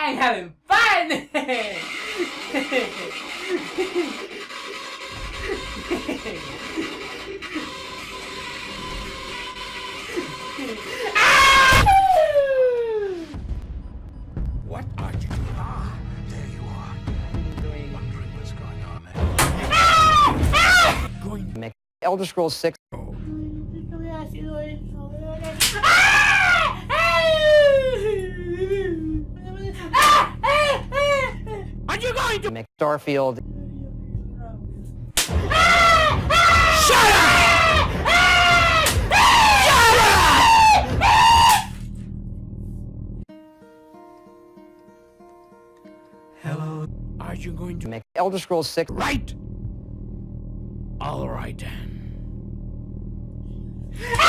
I'm having fun! What are you doing? Ah, there you are. Wondering what's going on there. Going to Make Elder Scrolls 6. Are you going to Make Starfield. shut up? Hello. Are you going to Make Elder Scrolls 6. right? All right then.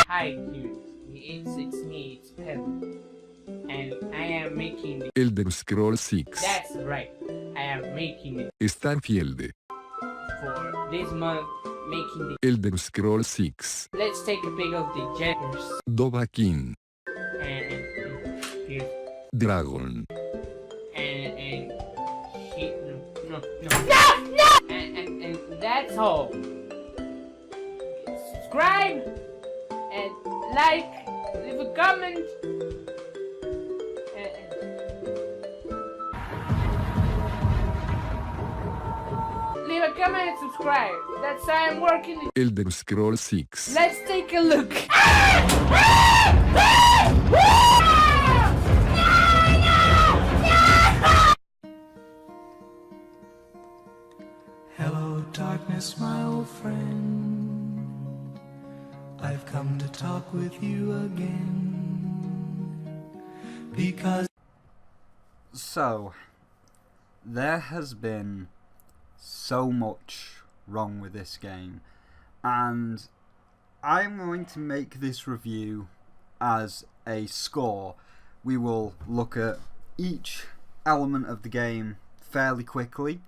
Hi, dude. It's me, it's Pim. And I am making the... Elder Scrolls 6. That's right. I am making it Starfield. for this month, making the... Elder Scrolls 6. Let's take a pic of the genders. Dovahkiin. And here. Dragon. And she... No. And that's all. Subscribe and like, leave a comment. Leave a comment and subscribe. That's how I'm working. Elder Scrolls 6. Let's take a look. Hello, darkness, my old friend. I've come to talk with you again. Because. So, there has been so much wrong with this game, and I'm going to make this review as a score. We will look at each element of the game fairly quickly,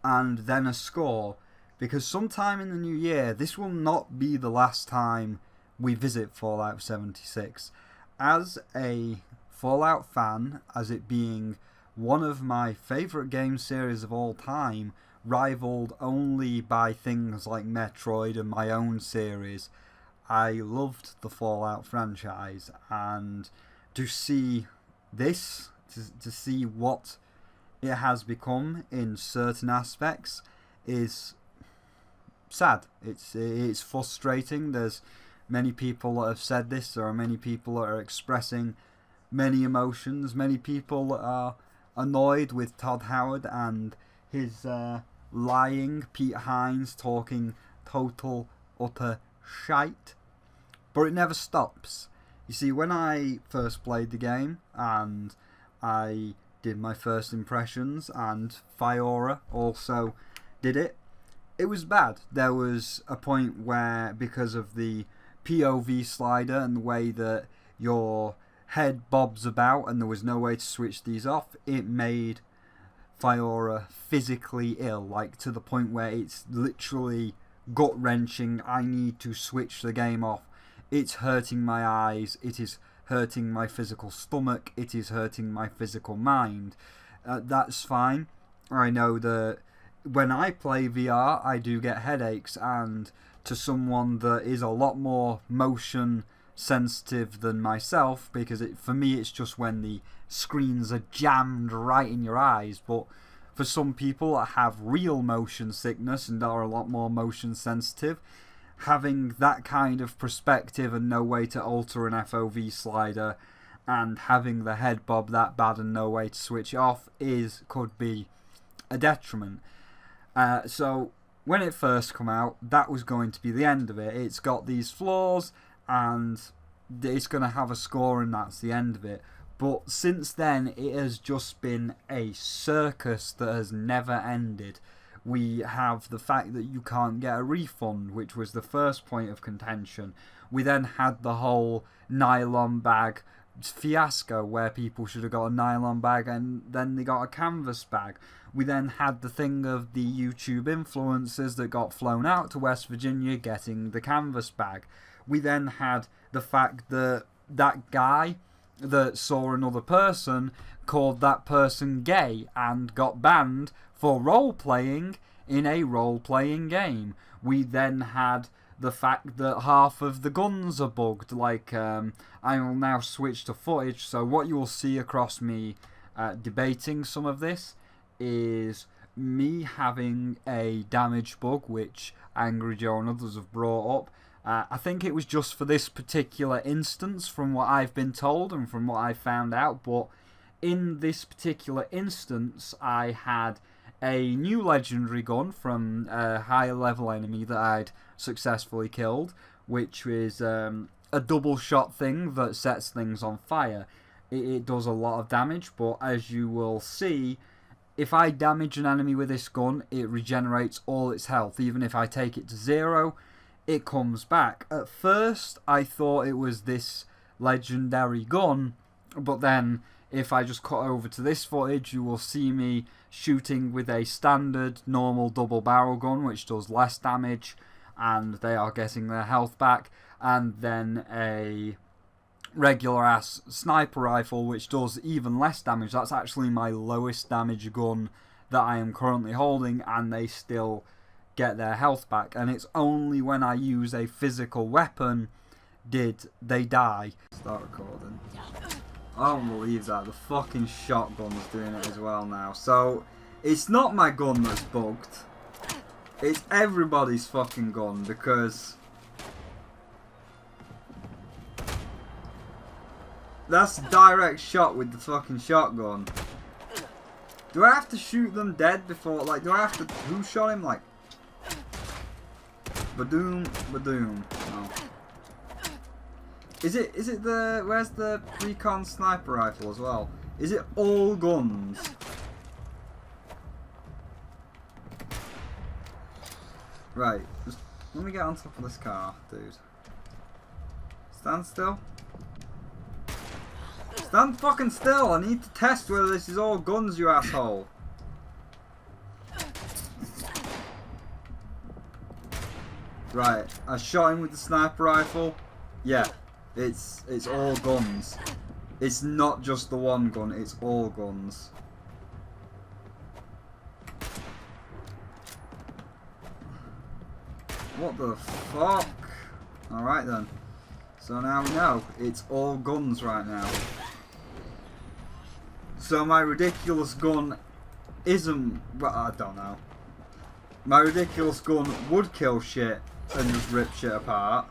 and then a score, because sometime in the new year this will not be the last time we visit Fallout 76. As a Fallout fan, as it being one of my favourite game series of all time, rivaled only by things like Metroid and my own series, I loved the Fallout franchise, and to see this, to see what it has become in certain aspects, is sad. It's frustrating. There's many people that have said this. There are many people that are expressing many emotions. Many people that are annoyed with Todd Howard and his lying Pete Hines talking total utter shite. But it never stops. You see, when I first played the game and I did my first impressions, and Fiora also did it, it was bad. There was a point where, because of the POV slider and the way that your head bobs about and there was no way to switch these off, it made Fiora physically ill, like to the point where it's literally gut-wrenching. I need to switch the game off. It's hurting my eyes, it is hurting my physical stomach, it is hurting my physical mind. That's fine. I know that when I play VR I do get headaches, and to someone that is a lot more motion sensitive than myself, because for me it's just when the screens are jammed right in your eyes, but for some people that have real motion sickness and are a lot more motion sensitive, having that kind of perspective and no way to alter an FOV slider and having the head bob that bad and no way to switch it off could be a detriment. So when it first came out, that was going to be the end of it. It's got these flaws and it's going to have a score and that's the end of it. But since then, it has just been a circus that has never ended. We have the fact that you can't get a refund, which was the first point of contention. We then had the whole nylon bag fiasco, where people should have got a nylon bag and then they got a canvas bag. We then had the thing of the YouTube influencers that got flown out to West Virginia getting the canvas bag. We then had the fact that that guy that saw another person, called that person gay, and got banned for role-playing in a role-playing game. We then had the fact that half of the guns are bugged. Like, I will now switch to footage, so what you will see across me debating some of this is me having a damage bug, which Angry Joe and others have brought up. I think it was just for this particular instance, from what I've been told and from what I found out, but in this particular instance, I had a new legendary gun from a higher level enemy that I'd successfully killed, which is a double shot thing that sets things on fire. It does a lot of damage, but as you will see, if I damage an enemy with this gun, it regenerates all its health. Even if I take it to 0, it comes back. At first, I thought it was this legendary gun, but then if I just cut over to this footage, you will see me shooting with a standard normal double barrel gun, which does less damage, and they are getting their health back, and then a regular ass sniper rifle, which does even less damage. That's actually my lowest damage gun that I am currently holding, and they still get their health back. And it's only when I use a physical weapon did they die. Start recording. I don't believe that. The fucking shotgun's doing it as well now. So, it's not my gun that's bugged. It's everybody's fucking gun, because that's a direct shot with the fucking shotgun. Do I have to shoot them dead before, like, do I have to, who shot him, like, badoom, badoom, no. Is it the, where's the recon sniper rifle as well? Is it all guns? Right, just let me get on top of this car, dude. Stand still. Stand fucking still, I need to test whether this is all guns, you asshole. Right, I shot him with the sniper rifle. Yeah. It's all guns. It's not just the one gun, it's all guns. What the fuck? Alright then. So now we know, it's all guns right now. So my ridiculous gun isn't, well, I don't know. My ridiculous gun would kill shit and just rip shit apart.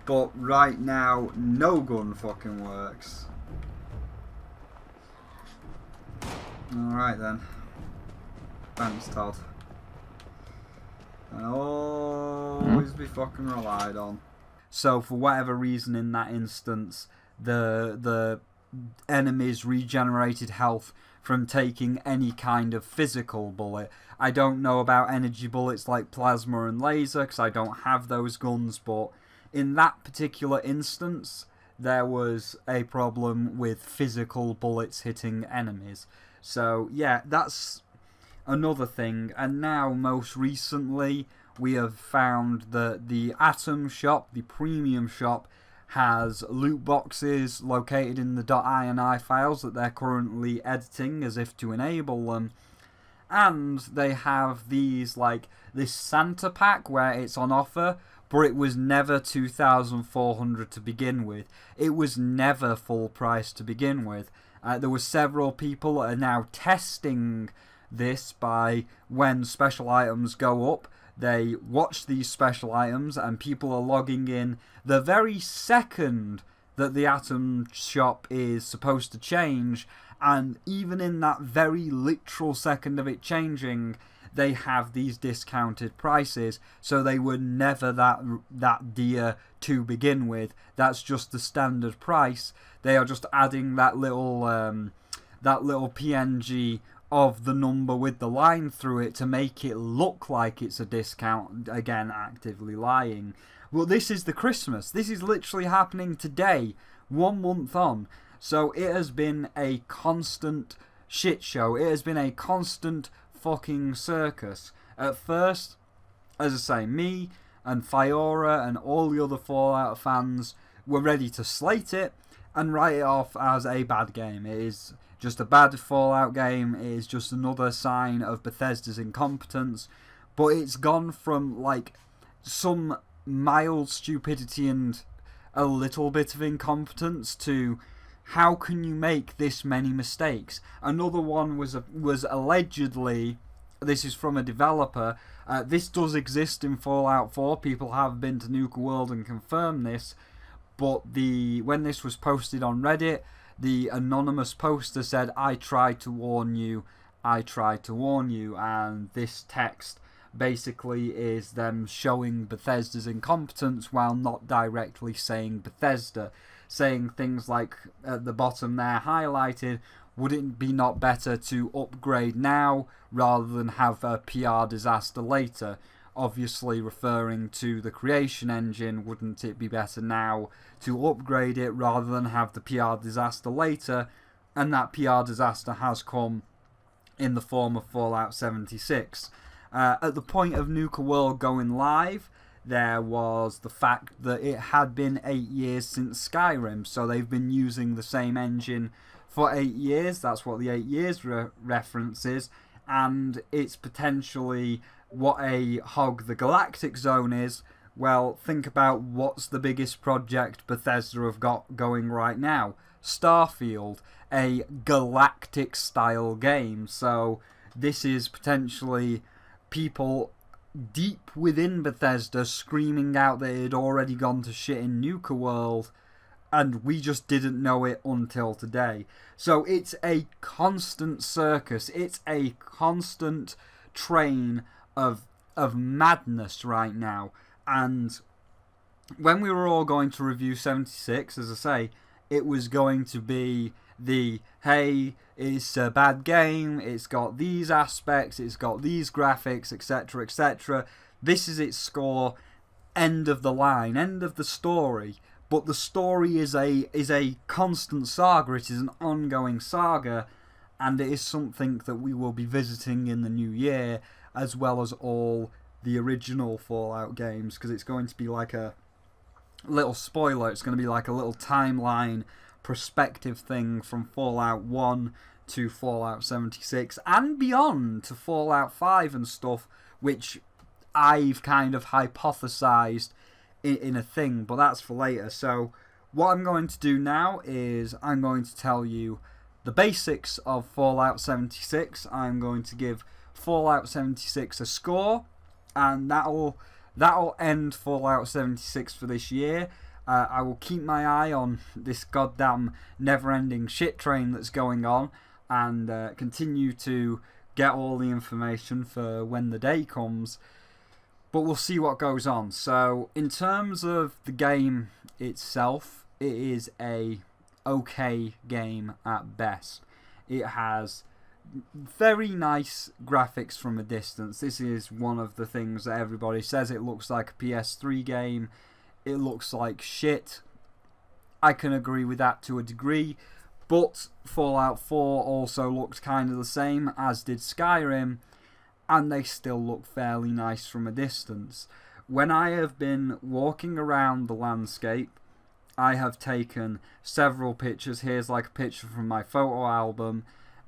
But right now, no gun fucking works. Alright then. Thanks, Todd. I'll always be fucking relied on. So for whatever reason in that instance, the enemies regenerated health from taking any kind of physical bullet. I don't know about energy bullets like plasma and laser, because I don't have those guns, but in that particular instance, there was a problem with physical bullets hitting enemies. So, yeah, that's another thing. And now, most recently, we have found that the Atom shop, the premium shop, has loot boxes located in the .ini files that they're currently editing as if to enable them. And they have these, like, this Santa pack where it's on offer, but it was never 2,400 to begin with. It was never full price to begin with. There were several people that are now testing this by when special items go up. They watch these special items and people are logging in the very second that the Atom shop is supposed to change, and even in that very literal second of it changing, they have these discounted prices, so they were never that dear to begin with. That's just the standard price. They are just adding that little PNG of the number with the line through it to make it look like it's a discount. Again, actively lying. Well, this is the Christmas. This is literally happening today, 1 month on. So it has been a constant shit show. It has been a constant fucking circus. At first, as I say, me and Fiora and all the other Fallout fans were ready to slate it, and write it off as a bad game. It is just a bad Fallout game. It is just another sign of Bethesda's incompetence. But it's gone from like some mild stupidity and a little bit of incompetence to how can you make this many mistakes? Another one was allegedly, this is from a developer, this does exist in Fallout 4, people have been to Nuka World and confirmed this, but when this was posted on Reddit, the anonymous poster said, I tried to warn you, and this text basically is them showing Bethesda's incompetence while not directly saying Bethesda, saying things like at the bottom there highlighted, would it be not better to upgrade now rather than have a PR disaster later? Obviously referring to the creation engine, wouldn't it be better now to upgrade it rather than have the PR disaster later? And that PR disaster has come in the form of Fallout 76. At the point of Nuka World going live, there was the fact that it had been 8 years since Skyrim, so they've been using the same engine for 8 years. That's what the 8 years reference is, and it's potentially what a hog the Galactic Zone is. Well, think about what's the biggest project Bethesda have got going right now. Starfield, a galactic style game. So this is potentially people deep within Bethesda screaming out that it had already gone to shit in Nuka World, and we just didn't know it until today. So it's a constant circus. It's a constant train of madness right now. And when we were all going to review 76, as I say, it was going to be the, hey, it's a bad game, it's got these aspects, it's got these graphics, etc, etc. This is its score, end of the line, end of the story. But the story is a constant saga, it is an ongoing saga, and it is something that we will be visiting in the new year, as well as all the original Fallout games, because it's going to be like a little spoiler, it's going to be like a little timeline perspective thing from Fallout 1 to Fallout 76 and beyond to Fallout 5 and stuff, which I've kind of hypothesized in a thing, but that's for later. So what I'm going to do now is I'm going to tell you the basics of Fallout 76. I'm going to give Fallout 76 a score, and that'll end Fallout 76 for this year. I will keep my eye on this goddamn never-ending shit train that's going on, and continue to get all the information for when the day comes. But we'll see what goes on. So in terms of the game itself, it is a okay game at best. It has very nice graphics from a distance. This is one of the things that everybody says. It looks like a PS3 game. It looks like shit. I can agree with that to a degree. But Fallout 4 also looked kind of the same, as did Skyrim, and they still look fairly nice from a distance. When I have been walking around the landscape, I have taken several pictures. Here's like a picture from my photo album,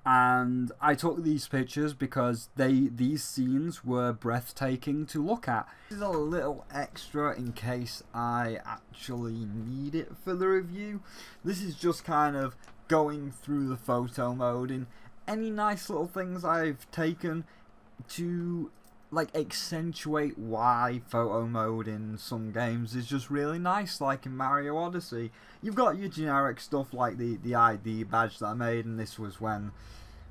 and I took these pictures because these scenes were breathtaking to look at. This is a little extra in case I actually need it for the review. This is just kind of going through the photo mode and any nice little things I've taken to like accentuate why photo mode in some games is just really nice, like in Mario Odyssey. You've got your generic stuff like the ID badge that I made, and this was when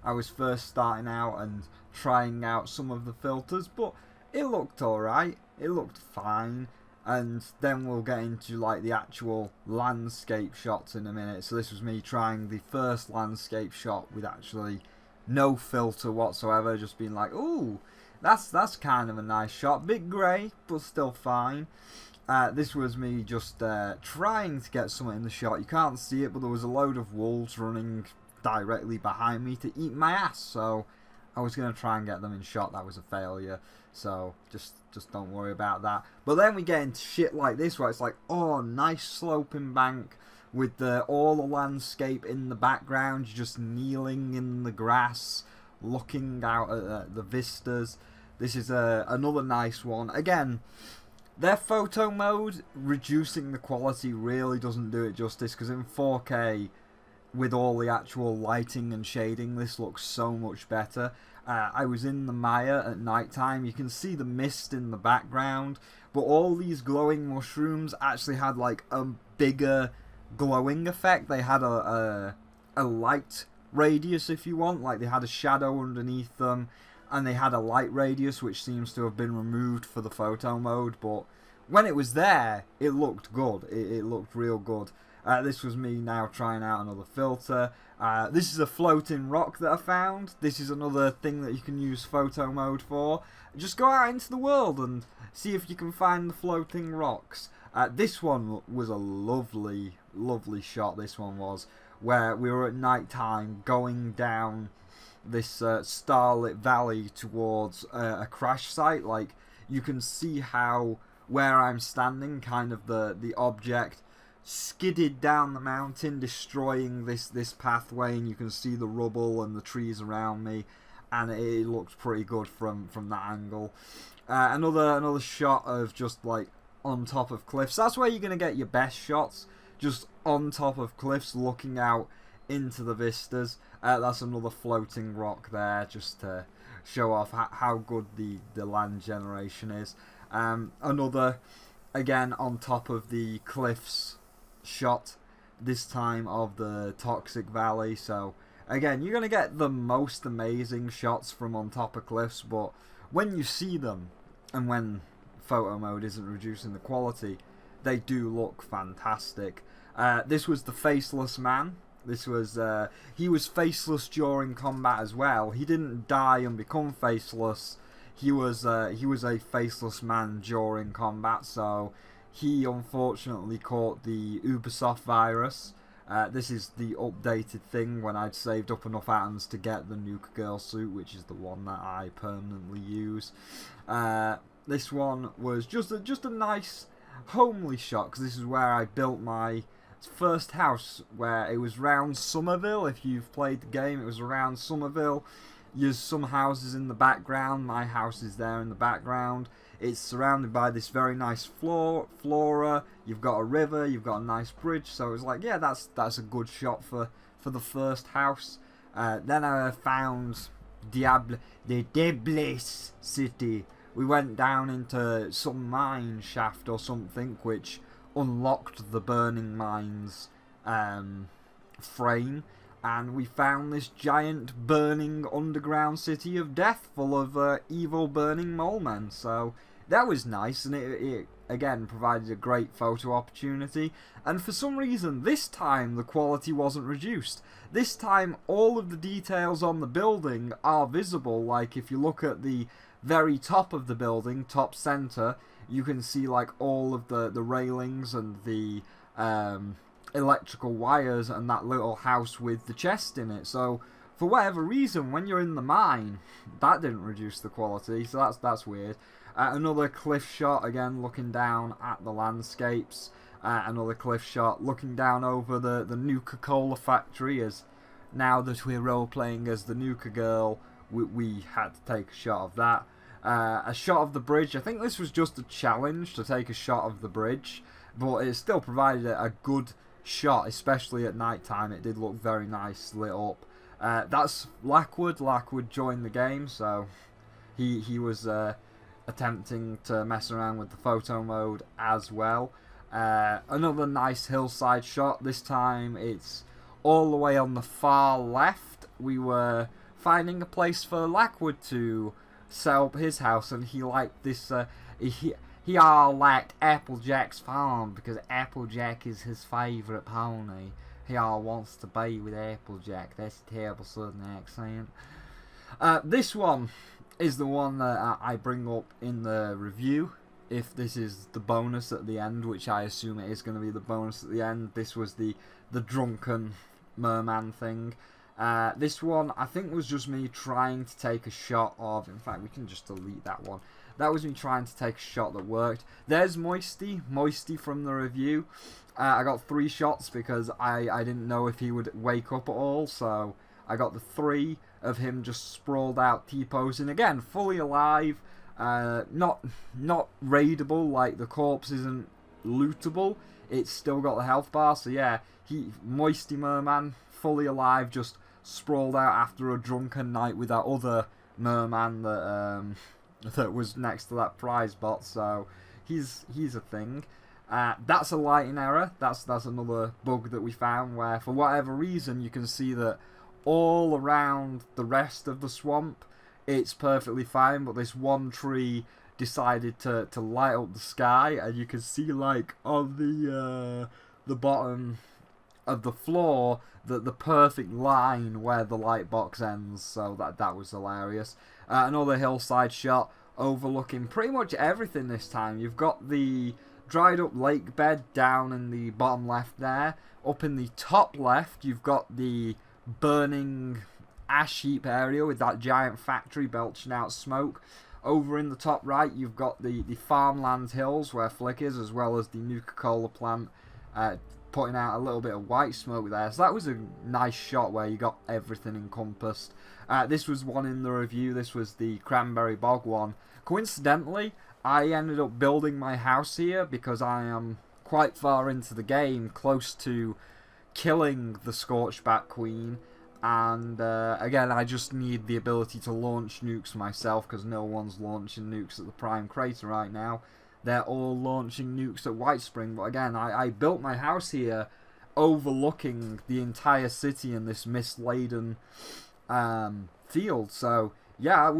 I was first starting out and trying out some of the filters, but it looked alright, it looked fine. And then we'll get into like the actual landscape shots in a minute. So this was me trying the first landscape shot with actually no filter whatsoever, just being like, ooh, that's kind of a nice shot, bit grey but still fine. This was me just trying to get something in the shot. You can't see it, but there was a load of wolves running directly behind me to eat my ass, so I was going to try and get them in shot. That was a failure, so just don't worry about that. But then we get into shit like this where it's like, oh, nice sloping bank with all the landscape in the background. You're just kneeling in the grass, looking out at the vistas. This is another nice one. Again, their photo mode, reducing the quality really doesn't do it justice, because in 4K, with all the actual lighting and shading, this looks so much better. I was in the Maya at night time. You can see the mist in the background, but all these glowing mushrooms actually had like a bigger glowing effect. They had a light radius, if you want, like they had a shadow underneath them, and they had a light radius, which seems to have been removed for the photo mode, but when it was there, it looked good. It looked real good. This was me now trying out another filter. This is a floating rock that I found. This is another thing that you can use photo mode for. Just go out into the world and see if you can find the floating rocks. This one was a lovely, lovely shot, this one was, where we were at night time going down this starlit valley towards a crash site. Like, you can see how where I'm standing, kind of the object skidded down the mountain, destroying this pathway, and you can see the rubble and the trees around me, and it looked pretty good from that angle. Another shot of just like on top of cliffs. That's where you're gonna get your best shots, just on top of cliffs, looking out into the vistas. That's another floating rock there, just to show off how good the land generation is. Another, again, on top of the cliffs shot, this time of the Toxic Valley. So again, you're going to get the most amazing shots from on top of cliffs, but when you see them, and when photo mode isn't reducing the quality, they do look fantastic. This was the Faceless Man. This was he was faceless during combat as well. He didn't die and become faceless. He was a faceless man during combat, so he unfortunately caught the Ubisoft virus. This is the updated thing when I'd saved up enough atoms to get the Nuka Girl suit, which is the one that I permanently use. This one was just a nice homely shot, because this is where I built my first house, where it was round Somerville. If you've played the game, it was around Somerville. There's some houses in the background. My house is there in the background. It's surrounded by this very nice flora. You've got a river, you've got a nice bridge, so it was like, yeah, that's a good shot for the first house. Then I found the Diablos City. We went down into some mine shaft or something, which unlocked the Burning Mines frame, and we found this giant burning underground city of death full of evil burning mole men. So that was nice, and it again provided a great photo opportunity. And for some reason this time the quality wasn't reduced. This time all of the details on the building are visible. Like if you look at the very top of the building, top center, you can see like all of the railings and the electrical wires and that little house with the chest in it. So for whatever reason, when you're in the mine, that didn't reduce the quality, so that's weird. Another cliff shot, again looking down at the landscapes. Another cliff shot looking down over the Nuka-Cola factory, as now that we're role-playing as the Nuka Girl, we had to take a shot of that. A shot of the bridge. I think this was just a challenge to take a shot of the bridge, but it still provided a good shot, especially at night time. It did look very nice lit up. That's Lackwood. Lackwood joined the game, so he was attempting to mess around with the photo mode as well. Another nice hillside shot. This time it's all the way on the far left. We were finding a place for Lackwood to sell his house, and he liked this. He all liked Applejack's farm because Applejack is his favourite pony. He all wants to be with Applejack. That's a terrible southern accent. This one is the one that I bring up in the review. If this is the bonus at the end, which I assume it is going to be the bonus at the end, this was the drunken merman thing. This one, I think, was just me trying to take a shot of... In fact, we can just delete that one. That was me trying to take a shot that worked. There's Moisty from the review. I got 3 shots because I didn't know if he would wake up at all, so I got the 3 of him just sprawled out T-posing. Again, fully alive, not raidable, like the corpse isn't lootable. It's still got the health bar, so yeah, Moisty Merman, fully alive, just sprawled out after a drunken night with that other merman that was next to that prize bot, so he's a thing. That's a lighting error. That's another bug that we found where, for whatever reason, you can see that all around the rest of the swamp it's perfectly fine, but this one tree decided to light up the sky, and you can see, like, on the bottom of the floor the perfect line where the light box ends, so that was hilarious. Another hillside shot overlooking pretty much everything this time. You've got the dried up lake bed down in the bottom left there. Up in the top left, you've got the burning ash heap area with that giant factory belching out smoke. Over in the top right, you've got the farmland hills where Flick is, as well as the Nuka-Cola plant putting out a little bit of white smoke there. So that was a nice shot where you got everything encompassed. This was one in the review. This was the Cranberry Bog one. Coincidentally, I ended up building my house here because I am quite far into the game, close to killing the Scorchback Queen. And again, I just need the ability to launch nukes myself because no one's launching nukes at the Prime Crater right now. They're all launching nukes at White Spring. But again, I built my house here overlooking the entire city in this mist-laden field. So yeah,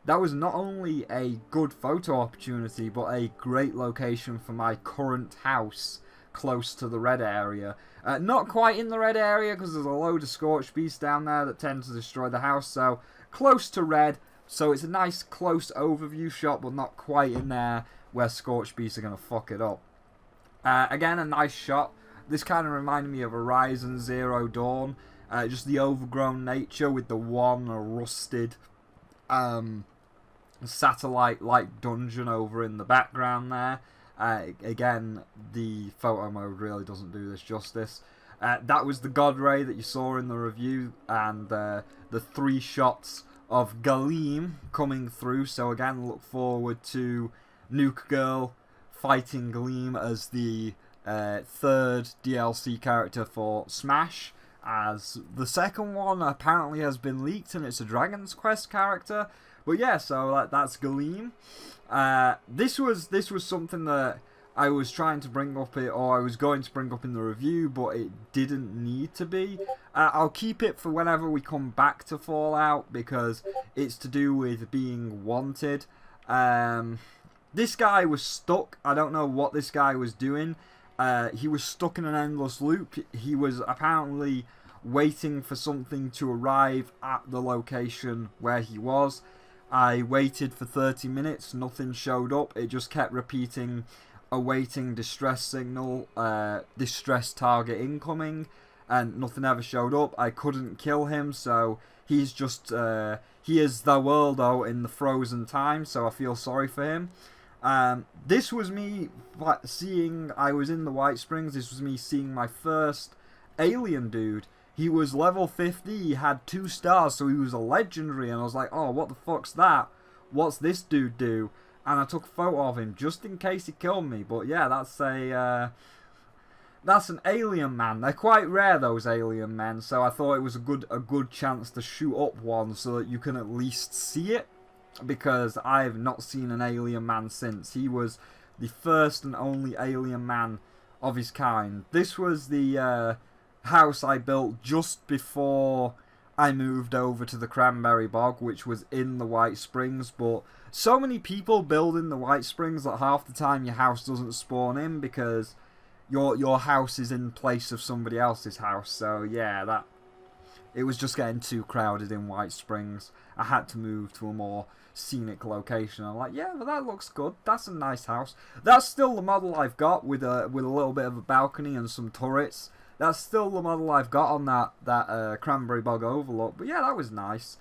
that was not only a good photo opportunity, but a great location for my current house close to the red area. Not quite in the red area because there's a load of Scorch Beasts down there that tend to destroy the house, so close to red. So it's a nice close overview shot, but not quite in there where Scorch Beasts are going to fuck it up. Again, a nice shot. This kind of reminded me of Horizon Zero Dawn. Just the overgrown nature with the one rusted satellite-like dungeon over in the background there. Again, the photo mode really doesn't do this justice. That was the God Ray that you saw in the review, and the 3 shots of Gaeing coming through. So again, look forward to Nuke Girl fighting Gaeing as the 3rd DLC character for Smash, as the second one apparently has been leaked and it's a Dragon's Quest character. But yeah, so that's Gaeing. This was something that I was trying to bring up, or I was going to bring up in the review, but it didn't need to be. I'll keep it for whenever we come back to Fallout, because it's to do with being wanted. This guy was stuck. I don't know what this guy was doing. He was stuck in an endless loop. He was apparently waiting for something to arrive at the location where he was. I waited for 30 minutes, nothing showed up. It just kept repeating, awaiting distress signal, distress target incoming, and nothing ever showed up. I couldn't kill him, so he's just, he is the worldo in the frozen time, so I feel sorry for him. This was me seeing, I was in the White Springs, this was me seeing my first alien dude. He was level 50, he had 2 stars, so he was a legendary, and I was like, oh, what the fuck's that? What's this dude do? And I took a photo of him, just in case he killed me. But yeah, that's an alien man. They're quite rare, those alien men, so I thought it was a good chance to shoot up one so that you can at least see it, because I've not seen an alien man since. He was the first and only alien man of his kind. This was the house I built just before I moved over to the Cranberry Bog, which was in the White Springs, but so many people build in the White Springs that half the time your house doesn't spawn in because your house is in place of somebody else's house. So yeah, it was just getting too crowded in White Springs. I had to move to a more scenic location. I'm like, yeah, well, that looks good. That's a nice house. That's still the model I've got with a little bit of a balcony and some turrets. that's still the model I've got on that Cranberry Bog Overlook. But yeah, that was nice.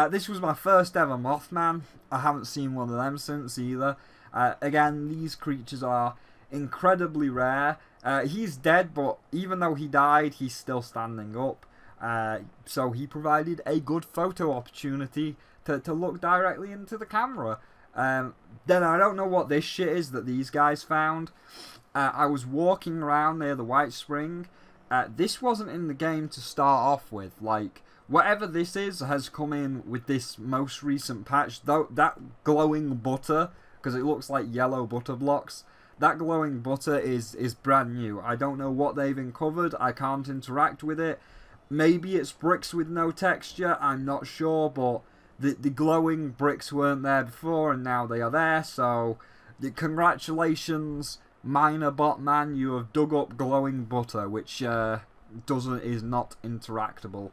This was my first ever Mothman. I haven't seen one of them since either. Again, these creatures are incredibly rare. He's dead, but even though he died, he's still standing up. So he provided a good photo opportunity to look directly into the camera. Then I don't know what this shit is that these guys found. I was walking around near the White Spring. This wasn't in the game to start off with. Like, whatever this is has come in with this most recent patch. Though that glowing butter, because it looks like yellow butter blocks, that glowing butter is brand new. I don't know what they've uncovered. I can't interact with it. Maybe it's bricks with no texture. I'm not sure, but the glowing bricks weren't there before, and now they are there. So, congratulations, Miner Bot Man. You have dug up glowing butter, which is not interactable.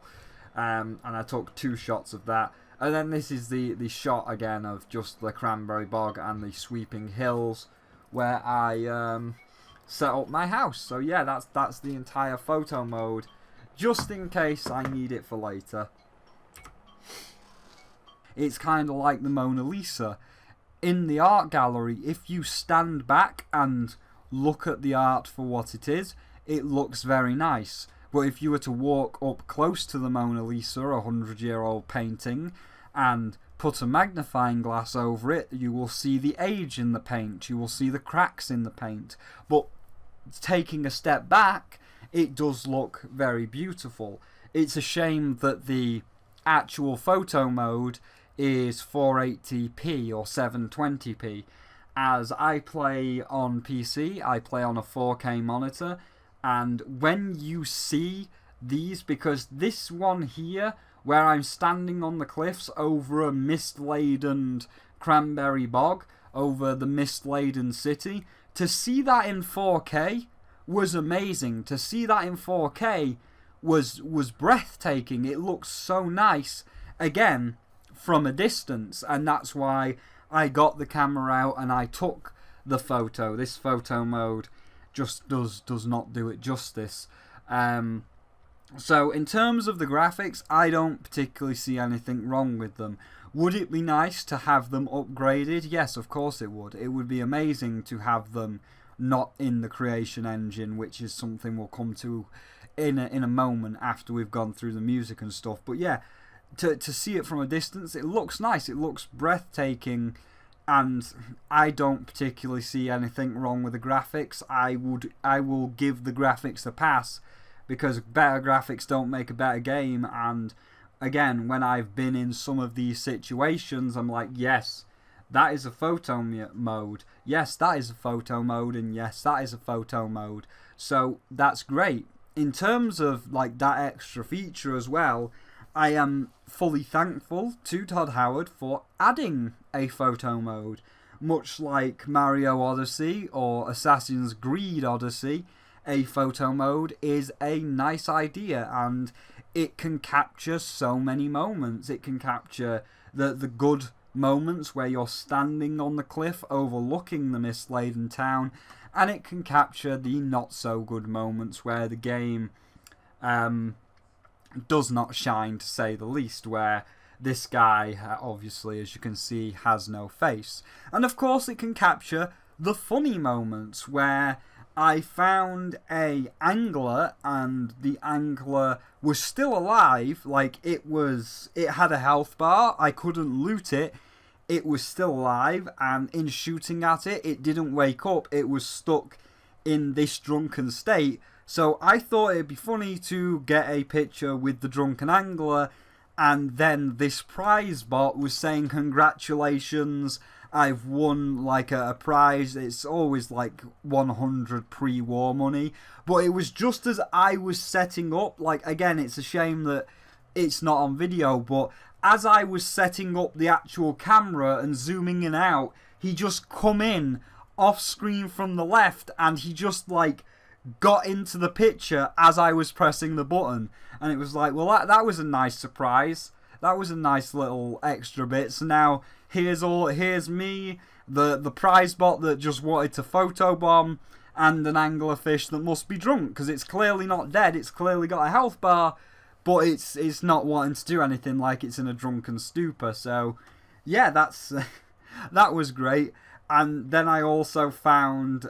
And I took 2 shots of that. And then this is the shot again of just the Cranberry Bog and the sweeping hills, where I set up my house. So yeah, that's the entire photo mode, just in case I need it for later. It's kind of like the Mona Lisa. In the art gallery, if you stand back and look at the art for what it is, it looks very nice. But if you were to walk up close to the Mona Lisa, a 100-year-old painting, and put a magnifying glass over it, you will see the age in the paint, you will see the cracks in the paint. But taking a step back, it does look very beautiful. It's a shame that the actual photo mode is 480p or 720p. As I play on PC, I play on a 4K monitor, and when you see these, because this one here, where I'm standing on the cliffs over a mist-laden Cranberry Bog, over the mist-laden city, to see that in 4K was amazing. To see that in 4K was breathtaking. It looks so nice, again, from a distance, and that's why I got the camera out and I took the photo. This photo mode just does not do it justice. So in terms of the graphics, I don't particularly see anything wrong with them. Would it be nice to have them upgraded? Yes, of course it would. It would be amazing to have them not in the creation engine, which is something we'll come to in a moment after we've gone through the music and stuff. But yeah, to see it from a distance, it looks nice, it looks breathtaking, and I don't particularly see anything wrong with the graphics. I will give the graphics a pass, because better graphics don't make a better game. And again, when I've been in some of these situations, I'm like, yes, that is a photo mode, yes, that is a photo mode, and yes, that is a photo mode. So that's great. In terms of like that extra feature as well, I am fully thankful to Todd Howard for adding a photo mode. Much like Mario Odyssey or Assassin's Creed Odyssey, a photo mode is a nice idea, and it can capture so many moments. It can capture the good moments where you're standing on the cliff overlooking the mist-laden town, and it can capture the not so good moments where the game does not shine, to say the least, where this guy, obviously, as you can see, has no face. And of course it can capture the funny moments where I found a angler and the angler was still alive. Like, it had a health bar, I couldn't loot it, it was still alive, and in shooting at it, it didn't wake up, it was stuck in this drunken state. So I thought it'd be funny to get a picture with the drunken angler, and then this prize bot was saying, congratulations, I've won like a prize. It's always like 100 pre-war money, but it was just as I was setting up. Like, again, it's a shame that it's not on video, but as I was setting up the actual camera and zooming in out, he just come in off screen from the left, and he just like got into the picture as I was pressing the button, and it was like, well, that was a nice surprise. That was a nice little extra bit. So now here's me, the prize bot that just wanted to photobomb, and an anglerfish that must be drunk, because it's clearly not dead, it's clearly got a health bar, but it's not wanting to do anything, like it's in a drunken stupor. So yeah, that's that was great. And then I also found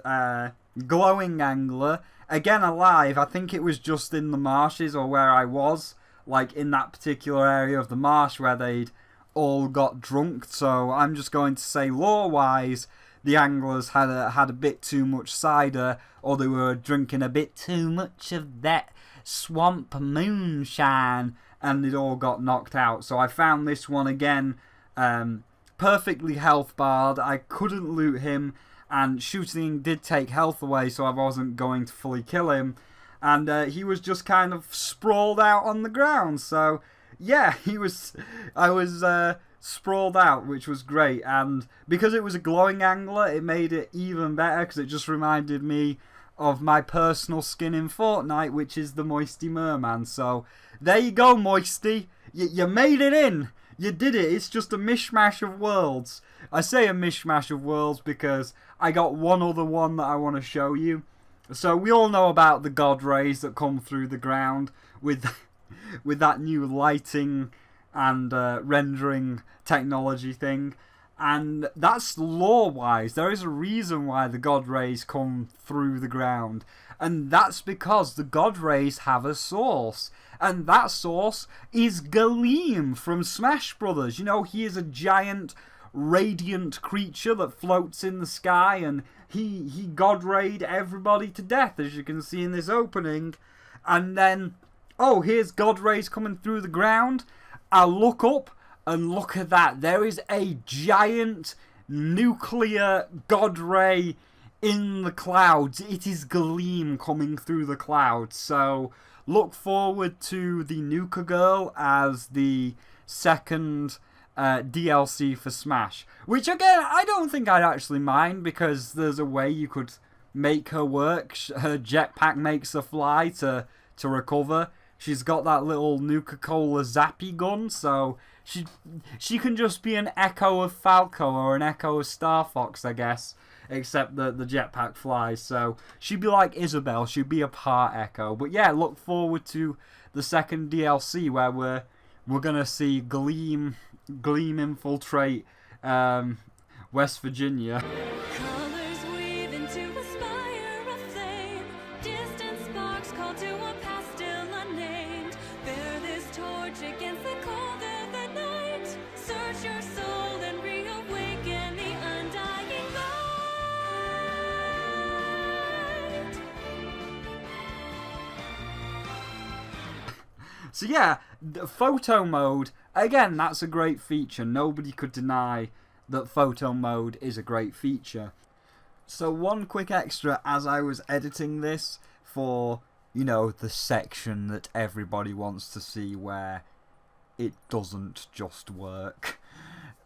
Glowing Angler, again alive. I think it was just in the marshes, or where I was, like in that particular area of the marsh where they'd all got drunk. So I'm just going to say, lore-wise, the anglers had a bit too much cider, or they were drinking a bit too much of that swamp moonshine, and it all got knocked out. So I found this one again, perfectly health barred. I couldn't loot him, and shooting did take health away, so I wasn't going to fully kill him. And he was just kind of sprawled out on the ground. So yeah, I was sprawled out, which was great. And because it was a glowing angler, it made it even better, because it just reminded me of my personal skin in Fortnite, which is the Moisty Merman. So there you go, Moisty. You made it in. You did it. It's just a mishmash of worlds. I say a mishmash of worlds because I got one other one that I want to show you. So we all know about the God rays that come through the ground with that new lighting and rendering technology thing. And that's lore-wise. There is a reason why the God rays come through the ground. And that's because the God rays have a source. And that source is Gaeing from Smash Brothers. You know, he is a giant, radiant creature that floats in the sky. And he God rayed everybody to death, as you can see in this opening. And then, oh, here's God rays coming through the ground. I look up. And look at that, there is a giant nuclear God ray in the clouds. It is Gaeing coming through the clouds. So look forward to the Nuka Girl as the second DLC for Smash. Which again, I don't think I'd actually mind, because there's a way you could make her work. Her jetpack makes her fly to recover. She's got that little Nuka-Cola zappy gun, so she can just be an echo of Falco or an echo of Star Fox, I guess, except that the jetpack flies. So she'd be like Isabelle, she'd be a part Echo. But yeah, look forward to the second DLC where we're gonna see Gleam infiltrate West Virginia. Colors weave into a spire of flame. Distant sparks call to a past still unnamed. Bear this torch against the cold of the night. Search your soul and reawaken the undying light. So yeah, the photo mode, again, that's a great feature. Nobody could deny that photo mode is a great feature. So one quick extra, as I was editing this for, you know, the section that everybody wants to see where it doesn't just work,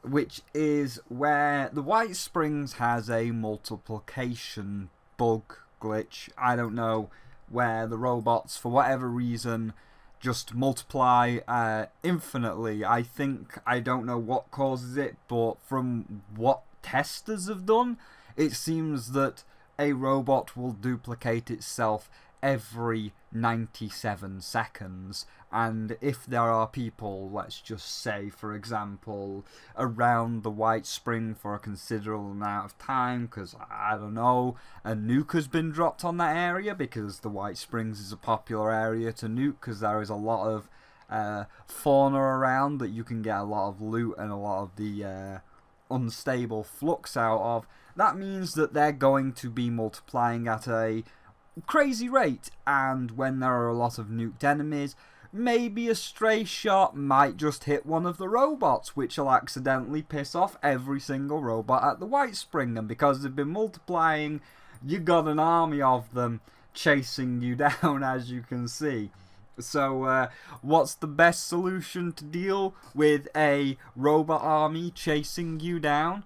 which is where the White Springs has a multiplication bug glitch. I don't know, where the robots, for whatever reason, just multiply infinitely. I don't know what causes it, but from what testers have done, it seems that a robot will duplicate itself every 97 seconds, and if there are people, let's just say for example, around the White Spring for a considerable amount of time, because I don't know, a nuke has been dropped on that area, because the White Springs is a popular area to nuke, because there is a lot of fauna around that you can get a lot of loot and a lot of the unstable flux out of. That means that they're going to be multiplying at a crazy rate, and when there are a lot of nuked enemies, maybe a stray shot might just hit one of the robots, which will accidentally piss off every single robot at the White Spring, and because they've been multiplying, you got an army of them chasing you down, as you can see. So what's the best solution to deal with a robot army chasing you down?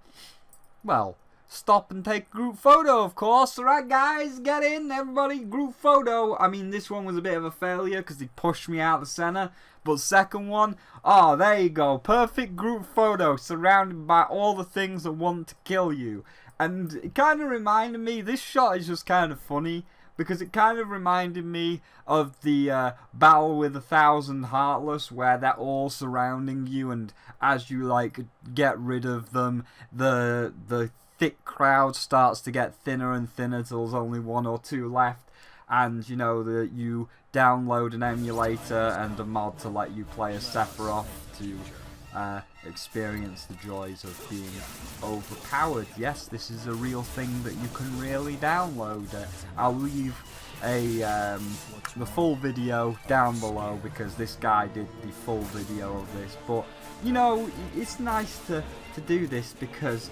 Well, stop and take a group photo, of course. Alright guys, get in, everybody, group photo. I mean, this one was a bit of a failure because he pushed me out of the center, But second one, oh, there you go. Perfect group photo surrounded by all the things that want to kill you. And it kind of reminded me, this shot is just kind of funny, because it kind of reminded me of the Battle with 1,000 Heartless, where they're all surrounding you, and as you like get rid of them, the thick crowd starts to get thinner and thinner till there's only one or two left. And you know that you download an emulator and a mod to let you play as Sephiroth to experience the joys of being overpowered. Yes, this is a real thing that you can really download. I'll leave the full video down below because this guy did the full video of this. But you know, it's nice to do this because,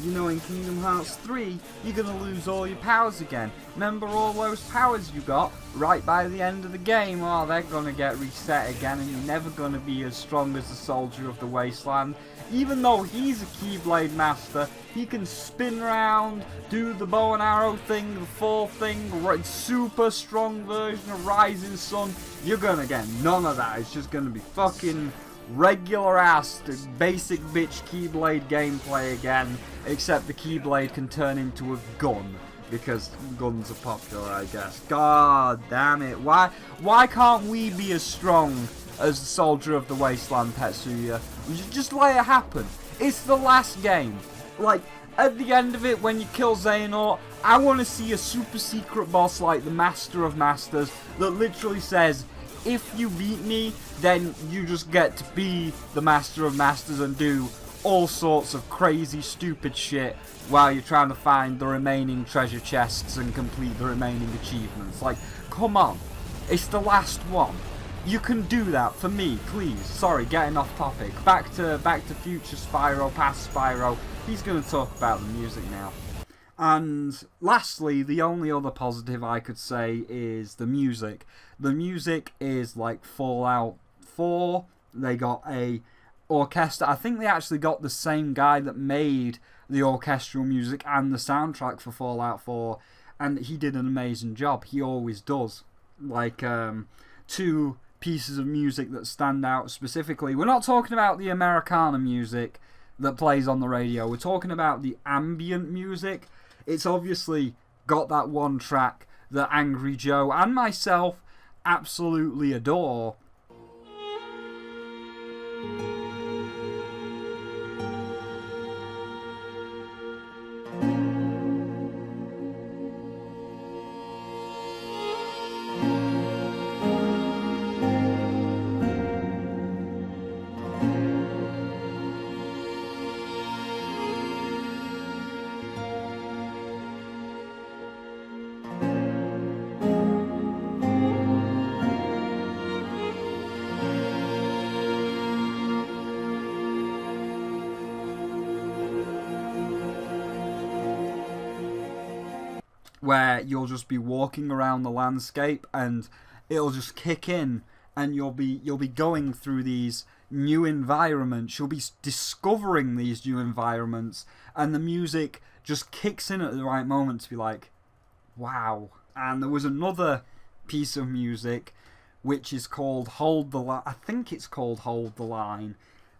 you know, in Kingdom Hearts 3 you're gonna lose all your powers again. Remember all those powers you got right by the end of the game? Oh, they're gonna get reset again, and you're never gonna be as strong as the Soldier of the Wasteland. Even though he's a Keyblade master, he can spin around, do the bow and arrow thing, the fall thing, super strong version of Rising Sun. You're gonna get none of that. It's just gonna be fucking regular ass basic bitch Keyblade gameplay again, except the Keyblade can turn into a gun because guns are popular, I guess. God damn it. Why can't we be as strong as the Soldier of the Wasteland, Tetsuya? Just let it happen. It's the last game. Like, at the end of it, when you kill Xehanort, I want to see a super secret boss like the Master of Masters that literally says, if you beat me, then you just get to be the Master of Masters and do all sorts of crazy, stupid shit while you're trying to find the remaining treasure chests and complete the remaining achievements. Like, come on. It's the last one. You can do that for me, please. Sorry, getting off topic. Back to future Spyro, past Spyro. He's going to talk about the music now. And lastly, the only other positive I could say is the music. The music is like Fallout 4. They got a orchestra. I think they actually got the same guy that made the orchestral music and the soundtrack for Fallout 4, and he did an amazing job. He always does. Like, two pieces of music that stand out specifically. We're not talking about the Americana music that plays on the radio. We're talking about the ambient music. It's obviously got that one track that Angry Joe and myself absolutely adore. Where you'll just be walking around the landscape and it'll just kick in, and you'll be going through these new environments. You'll be discovering these new environments, and the music just kicks in at the right moment to be like, wow. And there was another piece of music which is called Hold the Line. I think it's called Hold the Line,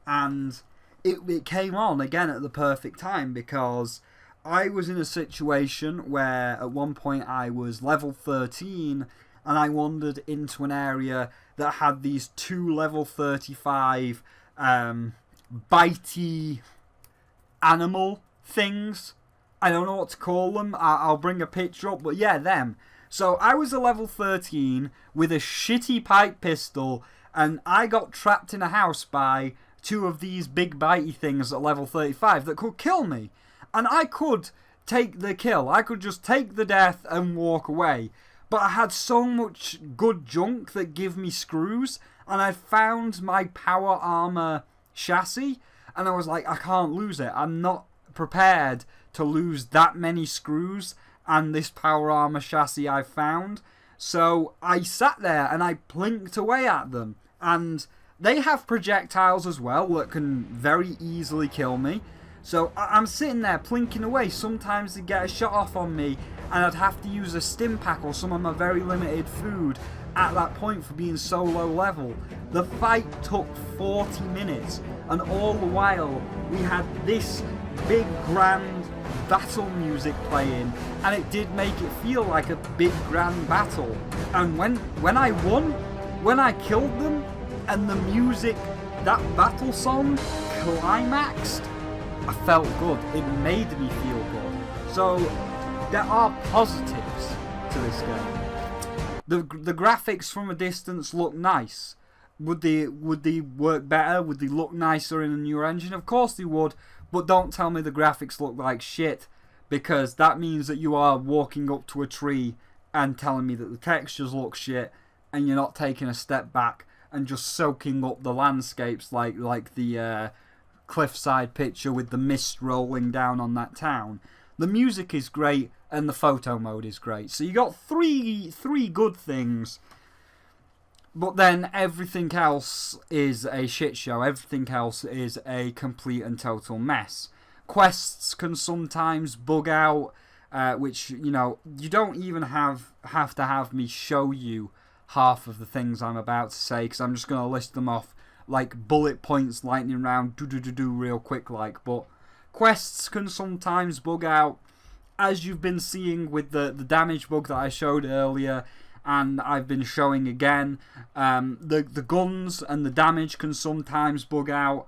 and it came on again at the perfect time because I was in a situation where at one point I was level 13 and I wandered into an area that had these two level 35 bitey animal things. I don't know what to call them. I'll bring a picture up, but yeah, them. So I was a level 13 with a shitty pipe pistol, and I got trapped in a house by two of these big bitey things at level 35 that could kill me. And I could take the kill. I could just take the death and walk away. But I had so much good junk that give me screws. And I found my power armor chassis. And I was like, I can't lose it. I'm not prepared to lose that many screws and this power armor chassis I found. So I sat there and I plinked away at them. And they have projectiles as well that can very easily kill me. So I'm sitting there plinking away. Sometimes they get a shot off on me and I'd have to use a stim pack or some of my very limited food. at that point for being so low level. The fight took 40 minutes, and all the while we had this big grand battle music playing, and it did make it feel like a big grand battle. And when I won, when I killed them, and the music, that battle song climaxed, I felt good. It made me feel good. So there are positives to this game. The graphics from a distance look nice. Would they work better? Would they look nicer in a newer engine? Of course they would, but don't tell me the graphics look like shit, because that means that you are walking up to a tree and telling me that the textures look shit, and you're not taking a step back and just soaking up the landscapes like the cliffside picture with the mist rolling down on that town. The music is great and the photo mode is great. So you got three good things, but then everything else is a shit show. Everything else is a complete and total mess. Quests can sometimes bug out, which, you know, you don't even have to have me show you half of the things I'm about to say, because I'm just going to list them off like bullet points, lightning round, do real quick like. But quests can sometimes bug out, as you've been seeing with the damage bug that I showed earlier, and I've been showing again. The guns and the damage can sometimes bug out.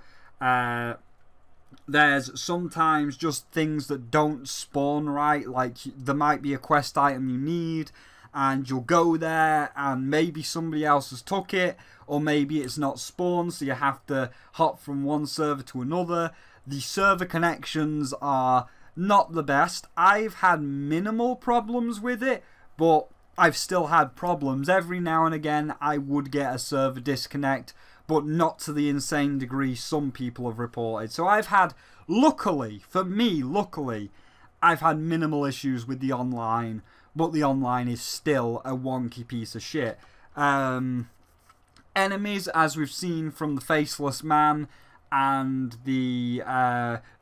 There's sometimes just things that don't spawn right, like there might be a quest item you need, and you'll go there and maybe somebody else has took it, or maybe it's not spawned, so you have to hop from one server to another. The server connections are not the best. I've had minimal problems with it, but I've still had problems. Every now and again I would get a server disconnect, but not to the insane degree some people have reported. So I've had, luckily, I've had minimal issues with the online, but the online is still a wonky piece of shit. Enemies, as we've seen from the Faceless Man and the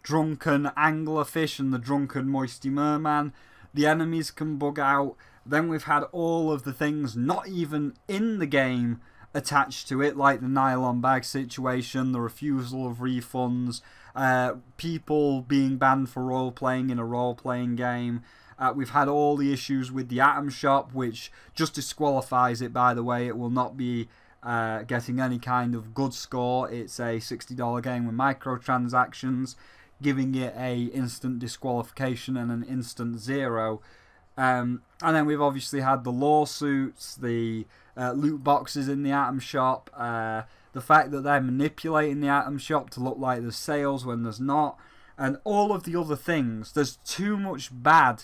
drunken anglerfish and the drunken moisty merman, the enemies can bug out. Then we've had all of the things not even in the game attached to it, like the nylon bag situation, the refusal of refunds, people being banned for role-playing in a role-playing game. We've had all the issues with the Atom Shop, which just disqualifies it, by the way. It will not be getting any kind of good score. It's a $60 game with microtransactions, giving it a instant disqualification and an instant 0. And then we've obviously had the lawsuits, the loot boxes in the Atom Shop, the fact that they're manipulating the Atom Shop to look like there's sales when there's not, and all of the other things. There's too much bad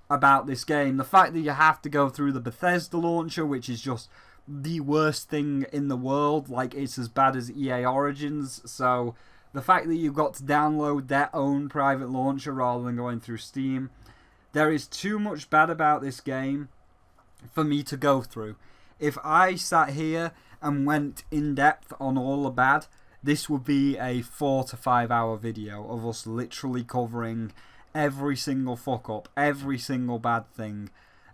about this game. The fact that you have to go through the Bethesda launcher, which is just the worst thing in the world, like it's as bad as EA Origins. So the fact that you've got to download their own private launcher rather than going through Steam. There is too much bad about this game for me to go through. If I sat here and went in depth on all the bad, this would be a 4 to 5 hour video of us literally covering every single fuck up, every single bad thing.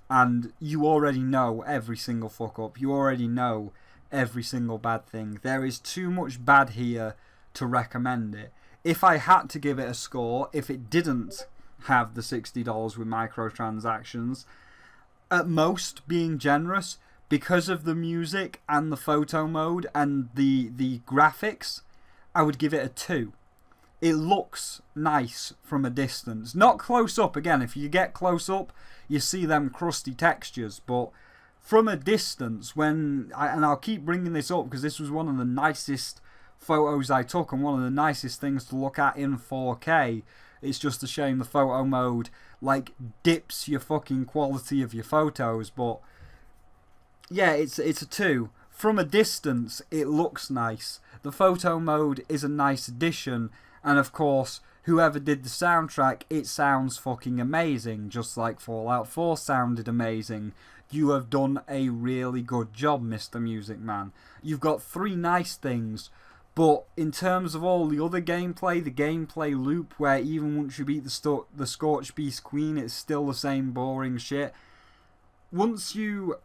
And you already know every single fuck up. You already know every single bad thing. There is too much bad here to recommend it. If I had to give it a score, if it didn't have the $60 with microtransactions, at most, being generous, because of the music and the photo mode and the graphics, I would give it a 2. It looks nice from a distance. Not close up. Again, if you get close up, you see them crusty textures. But from a distance, and I'll keep bringing this up because this was one of the nicest photos I took and one of the nicest things to look at in 4K. It's just a shame the photo mode like dips your fucking quality of your photos. But yeah, it's a 2. From a distance, it looks nice. The photo mode is a nice addition. And of course, whoever did the soundtrack, it sounds fucking amazing. Just like Fallout 4 sounded amazing. You have done a really good job, Mr. Music Man. You've got 3 nice things. But in terms of all the other gameplay, the gameplay loop, where even once you beat the Scorched Beast Queen, it's still the same boring shit. Once you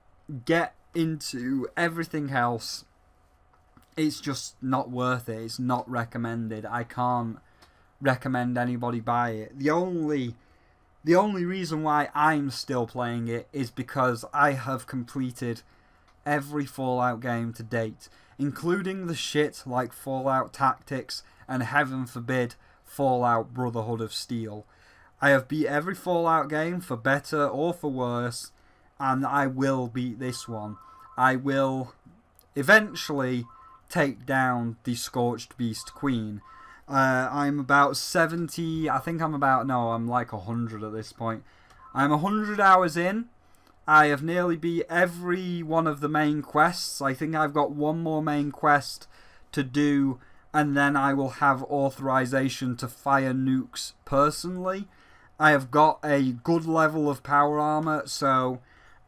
get into everything else, it's just not worth it. It's not recommended. I can't recommend anybody buy it. The only reason why I'm still playing it is because I have completed every Fallout game to date, including the shit like Fallout Tactics and, heaven forbid, Fallout Brotherhood of Steel. I have beat every Fallout game for better or for worse, and I will beat this one. I will eventually take down the Scorched Beast Queen. I'm about 70, I'm like 100 at this point. I'm 100 hours in. I have nearly beat every one of the main quests. I think I've got one more main quest to do, and then I will have authorization to fire nukes personally. I have got a good level of power armor, so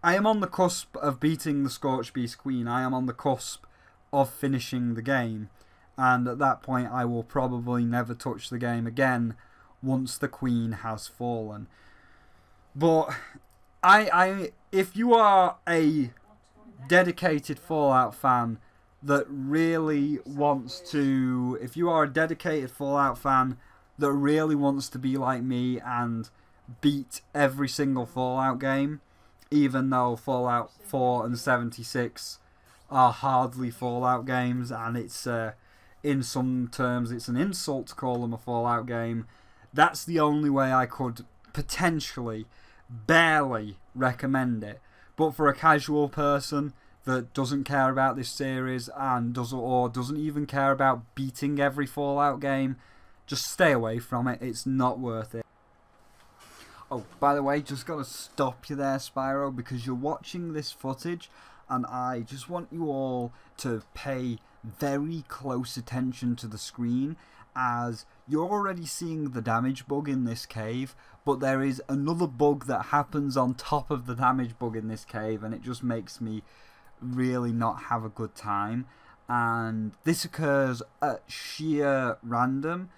I am on the cusp of beating the Scorched Beast Queen. I am on the cusp of finishing the game, and at that point I will probably never touch the game again once the Queen has fallen. But if you are a dedicated Fallout fan that really wants to, be like me and beat every single Fallout game, even though Fallout 4 and 76 are hardly Fallout games, and it's in some terms it's an insult to call them a Fallout game, that's the only way I could potentially barely recommend it. But for a casual person that doesn't care about this series and doesn't even care about beating every Fallout game, just stay away from it. It's not worth it. Oh, by the way, just gotta stop you there, Spyro, because you're watching this footage and I just want you all to pay very close attention to the screen, as you're already seeing the damage bug in this cave, but there is another bug that happens on top of the damage bug in this cave, and it just makes me really not have a good time. And this occurs at sheer random.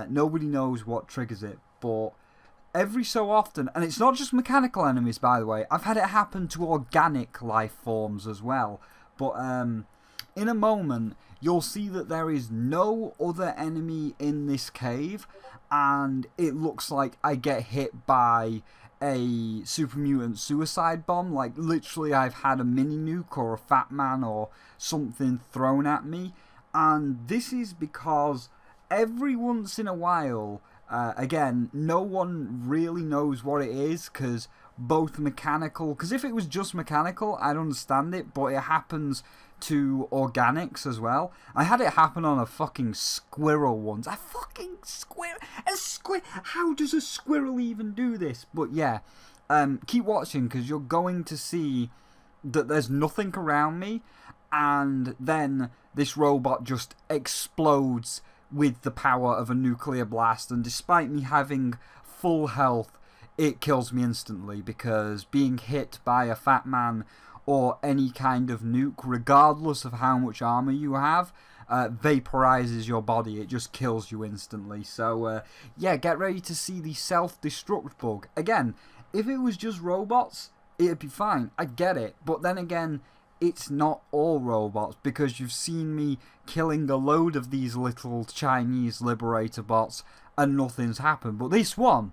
Nobody knows what triggers it, but every so often, and it's not just mechanical enemies, by the way, I've had it happen to organic life forms as well. But in a moment, you'll see that there is no other enemy in this cave, and it looks like I get hit by a super mutant suicide bomb. Like, literally, I've had a mini nuke or a fat man or something thrown at me. And this is because every once in a while, again, no one really knows what it is, because if it was just mechanical, I'd understand it, but it happens to organics as well. I had it happen on a fucking squirrel once. How does a squirrel even do this? But yeah, keep watching, because you're going to see that there's nothing around me, and then this robot just explodes with the power of a nuclear blast, and despite me having full health, it kills me instantly, because being hit by a fat man or any kind of nuke, regardless of how much armor you have, vaporizes your body. It just kills you instantly. So yeah, get ready to see the self-destruct bug. Again, if it was just robots, it'd be fine. I get it. But then again, it's not all robots, because you've seen me killing a load of these little Chinese liberator bots and nothing's happened. But this one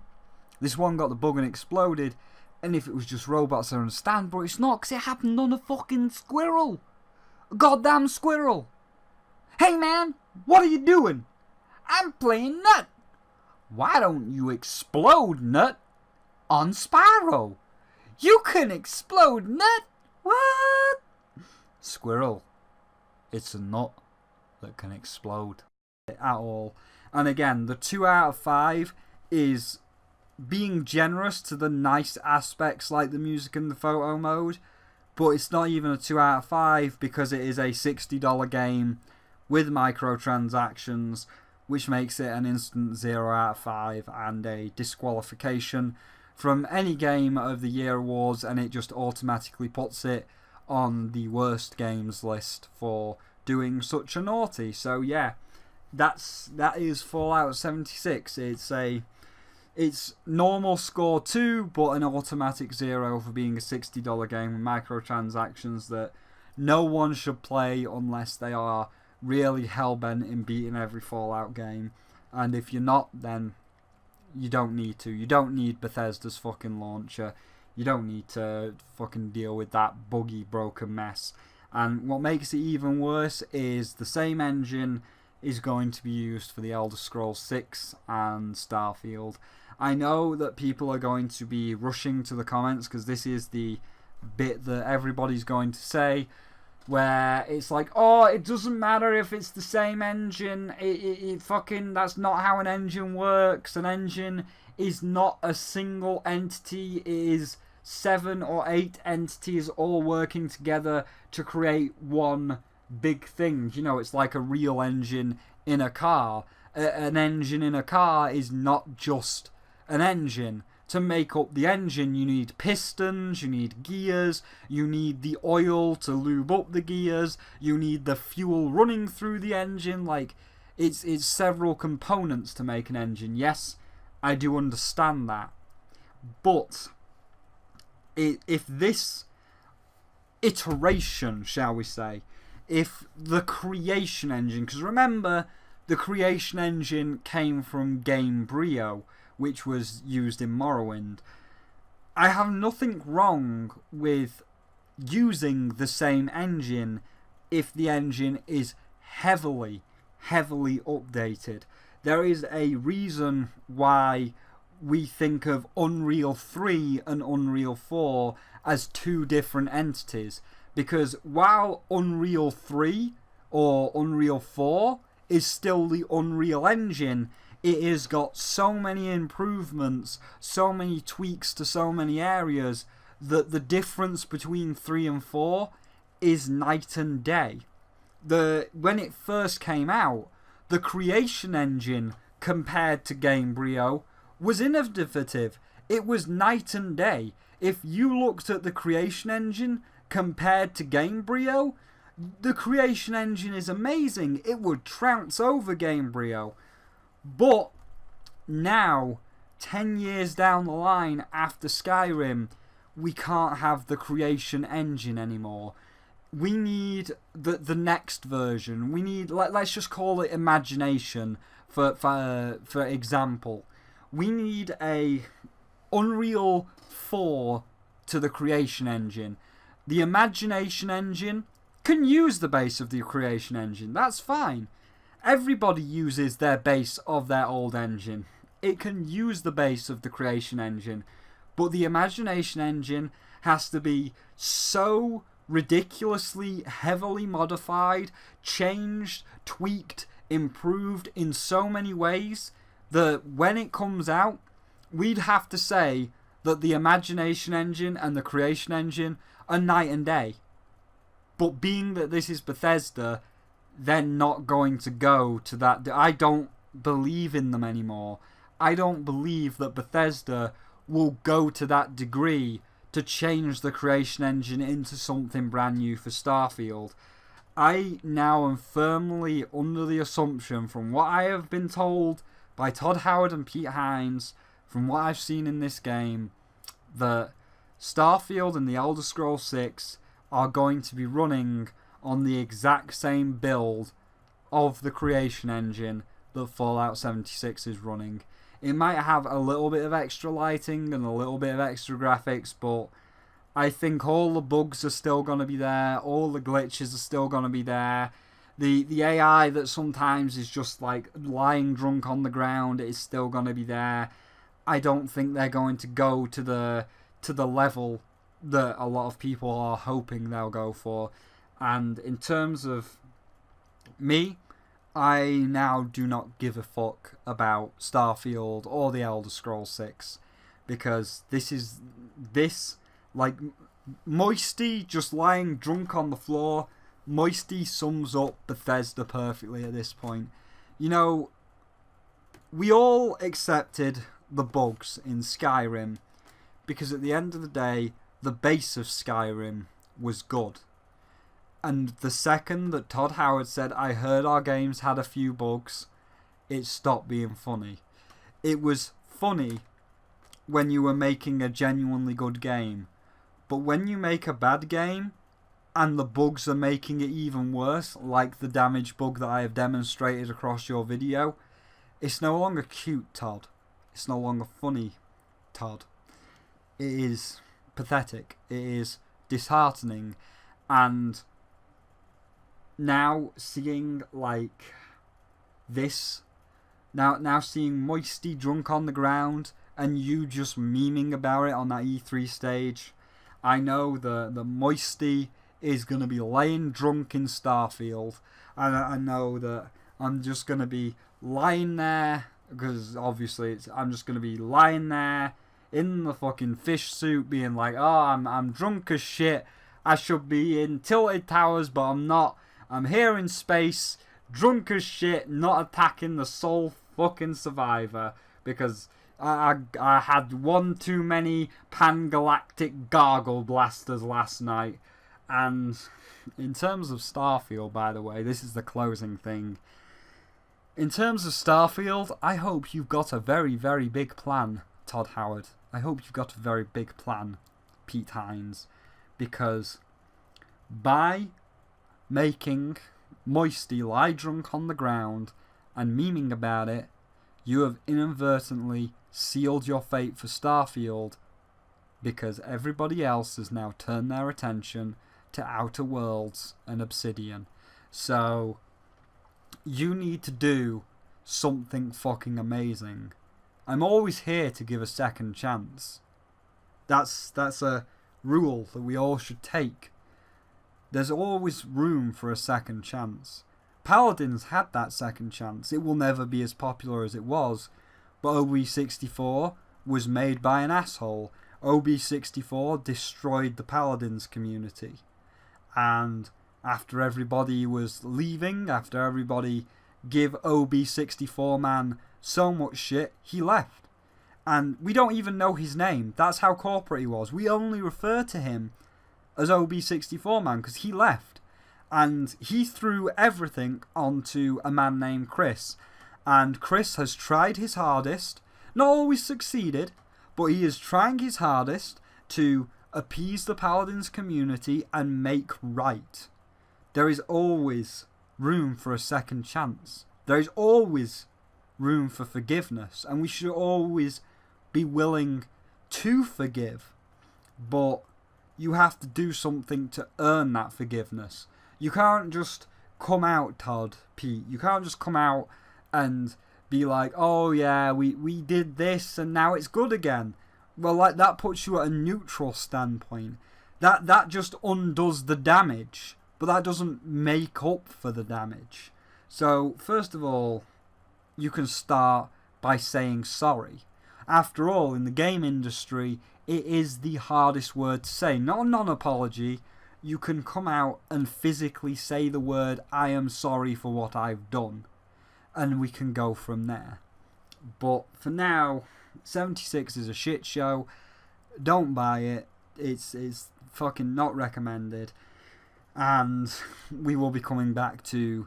got the bug and exploded, and if it was just robots I understand, but it's not, because it happened on a fucking squirrel. A goddamn squirrel. Hey man, what are you doing? I'm playing Nut. Why don't you explode Nut on Spyro? You can explode Nut. What? Squirrel, it's a nut that can explode at all. And again, the 2 out of 5 is being generous to the nice aspects like the music and the photo mode, but it's not even a 2 out of 5 because it is a $60 game with microtransactions, which makes it an instant 0 out of 5 and a disqualification from any Game of the Year awards, and it just automatically puts it on the worst games list for doing such a naughty. So yeah, that is Fallout 76. It's It's normal score 2, but an automatic 0 for being a $60 game with microtransactions that no one should play unless they are really hellbent in beating every Fallout game. And if you're not, then you don't need to. You don't need Bethesda's fucking launcher. You don't need to fucking deal with that buggy, broken mess. And what makes it even worse is the same engine is going to be used for the Elder Scrolls 6 and Starfield. I know that people are going to be rushing to the comments because this is the bit that everybody's going to say, where it's like, oh, it doesn't matter if it's the same engine. It fucking, that's not how an engine works. An engine is not a single entity. It is 7 or 8 entities all working together to create one big thing. You know, it's like a real engine in a car. An engine in a car is not just an engine. To make up the engine, you need pistons, you need gears, you need the oil to lube up the gears, you need the fuel running through the engine. Like, it's several components to make an engine. Yes, I do understand that. But if this iteration, shall we say, if the creation engine, because remember, the creation engine came from Gamebryo, which was used in Morrowind. I have nothing wrong with using the same engine if the engine is heavily updated. There is a reason why we think of Unreal 3 and Unreal 4 as two different entities. Because while Unreal 3 or Unreal 4 is still the Unreal Engine, it has got so many improvements, so many tweaks to so many areas, that the difference between 3 and 4 is night and day. When it first came out, the creation engine compared to Gamebryo was innovative. It was night and day. If you looked at the creation engine compared to Gamebryo, the creation engine is amazing. It would trounce over Gamebryo. But now, 10 years down the line after Skyrim, we can't have the creation engine anymore. We need the next version. We need, let's just call it Imagination for example. We need a Unreal 4 to the creation engine. The Imagination engine can use the base of the creation engine. That's fine. Everybody uses their base of their old engine. It can use the base of the creation engine. But the Imagination engine has to be so ridiculously heavily modified, changed, tweaked, improved in so many ways that when it comes out, we'd have to say that the Imagination engine and the creation engine are night and day. But being that this is Bethesda, they're not going to go to that. I don't believe in them anymore. I don't believe that Bethesda will go to that degree to change the creation engine into something brand new for Starfield. I now am firmly under the assumption, from what I have been told by Todd Howard and Pete Hines, from what I've seen in this game, that Starfield and the Elder Scrolls 6 are going to be running on the exact same build of the creation engine that Fallout 76 is running. It might have a little bit of extra lighting and a little bit of extra graphics, but I think all the bugs are still going to be there, all the glitches are still going to be there. The AI that sometimes is just like lying drunk on the ground is still going to be there. I don't think they're going to go to the level that a lot of people are hoping they'll go for. And in terms of me, I now do not give a fuck about Starfield or the Elder Scrolls 6, because this, like, Moisty just lying drunk on the floor, Moisty sums up Bethesda perfectly at this point. You know, we all accepted the bugs in Skyrim, because at the end of the day, the base of Skyrim was good. And the second that Todd Howard said, I heard our games had a few bugs, it stopped being funny. It was funny when you were making a genuinely good game. But when you make a bad game, and the bugs are making it even worse, like the damage bug that I have demonstrated across your video, it's no longer cute, Todd. It's no longer funny, Todd. It is pathetic. It is disheartening. And now seeing like this, now seeing Moisty drunk on the ground and you just memeing about it on that E3 stage, I know the Moisty is going to be laying drunk in Starfield, and I know that I'm just going to be lying there, because obviously I'm just going to be lying there in the fucking fish suit being like, oh, I'm drunk as shit, I should be in Tilted Towers, but I'm not. I'm here in space, drunk as shit, not attacking the sole fucking survivor, because I had one too many pan-galactic gargle blasters last night. And in terms of Starfield, by the way, this is the closing thing. In terms of Starfield, I hope you've got a very, very big plan, Todd Howard. I hope you've got a very big plan, Pete Hines. Because by making Moisty lie drunk on the ground and memeing about it, you have inadvertently sealed your fate for Starfield, because everybody else has now turned their attention to Outer Worlds and Obsidian. So you need to do something fucking amazing. I'm always here to give a second chance. That's a rule that we all should take. There's always room for a second chance. Paladins had that second chance. It will never be as popular as it was, but OB64 was made by an asshole. OB64 destroyed the Paladins community. And after everybody was leaving, after everybody give OB64 man so much shit, he left. And we don't even know his name. That's how corporate he was. We only refer to him as OB64 man because he left. And he threw everything onto a man named Chris. And Chris has tried his hardest, not always succeeded, but he is trying his hardest to appease the Paladins community and make right. There is always room for a second chance. There is always room for forgiveness, and we should always be willing to forgive. But you have to do something to earn that forgiveness. You can't just come out, Todd, Pete. You can't just come out and be like, oh yeah, we did this and now it's good again. Well, like, that puts you at a neutral standpoint. That just undoes the damage, but that doesn't make up for the damage. So, first of all, you can start by saying sorry. After all, in the game industry, it is the hardest word to say. Not a non-apology. You can come out and physically say the word, I am sorry for what I've done. And we can go from there. But for now, 76 is a shit show. Don't buy it. It's fucking not recommended. And we will be coming back to